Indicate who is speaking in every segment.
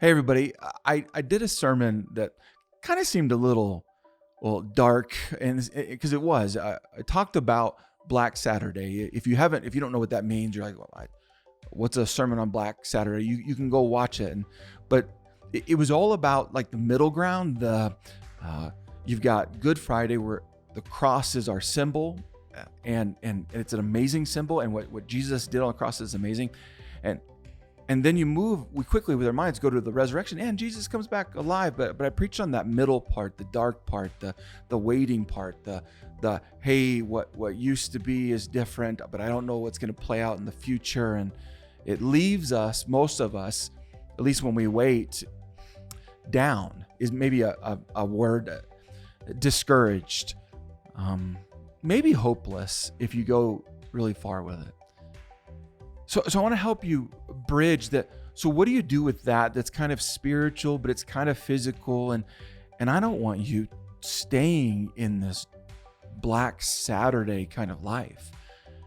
Speaker 1: Hey everybody, I did a sermon that kind of seemed a little dark, and because it was, I talked about Black Saturday. If you don't know what that means, you're like, well, what's a sermon on Black Saturday? You can go watch it, but it was all about like the middle ground. You've got Good Friday where the cross is our symbol, and it's an amazing symbol, and what Jesus did on the cross is amazing, and and then we quickly with our minds go to the resurrection, and Jesus comes back alive. But I preached on that middle part, the dark part, the waiting part, the hey, what used to be is different, but I don't know what's going to play out in the future. And it leaves us, most of us, at least when we wait, down is maybe a word, discouraged, maybe hopeless if you go really far with it. So I want to help you bridge that. So what do you do with that? That's kind of spiritual, but it's kind of physical. And I don't want you staying in this Black Saturday kind of life.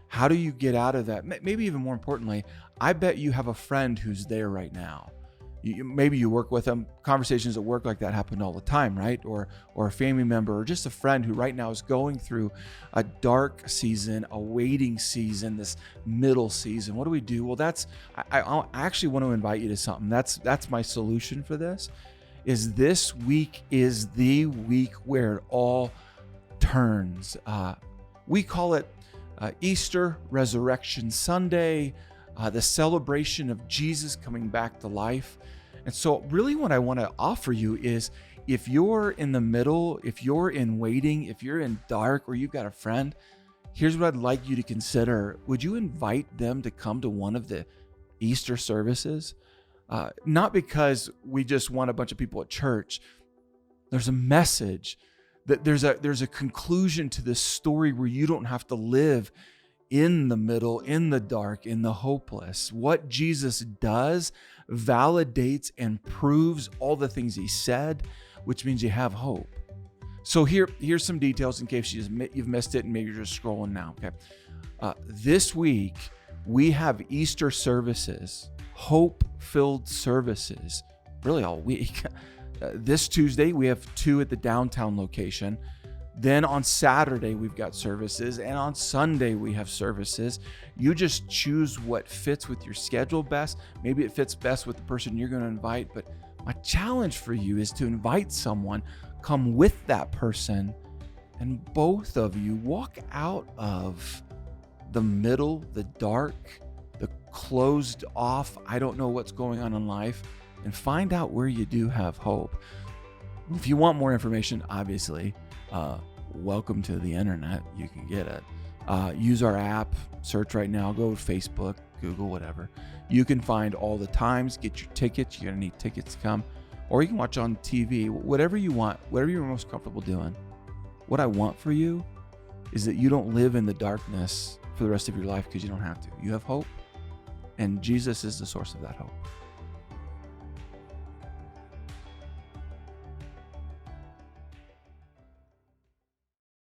Speaker 1: How do you get out of that? Maybe even more importantly, I bet you have a friend who's there right now. Maybe you work with them. Conversations at work like that happen all the time, right? Or a family member, or just a friend who right now is going through a dark season, a waiting season, this middle season. What do we do? Well, I actually want to invite you to something. That's my solution for this. Is this week is the week where it all turns. We call it Easter Resurrection Sunday, the celebration of Jesus coming back to life. And so really what I want to offer you is, if you're in the middle, if you're in waiting, if you're in dark, or you've got a friend, here's what I'd like you to consider. Would you invite them to come to one of the Easter services? Not because we just want a bunch of people at church. There's a message, that there's a conclusion to this story where you don't have to live in the middle, in the dark, in the hopeless. What Jesus does validates and proves all the things he said, which means you have hope. So here's some details in case you've missed it and maybe you're just scrolling now. Okay, this week we have Easter services, hope-filled services, really all week. This Tuesday we have 2 at the downtown location. Then on Saturday, we've got services, and on Sunday, we have services. You just choose what fits with your schedule best. Maybe it fits best with the person you're going to invite, but my challenge for you is to invite someone, come with that person, and both of you walk out of the middle, the dark, the closed off, I don't know what's going on in life, and find out where you do have hope. If you want more information, obviously, welcome to the internet. You can get it. Use our app, search right now, go to Facebook, Google, whatever. You can find all the times, get your tickets. You're going to need tickets to come, or you can watch on TV, whatever you want, whatever you're most comfortable doing. What I want for you is that you don't live in the darkness for the rest of your life, because you don't have to. You have hope, and Jesus is the source of that hope.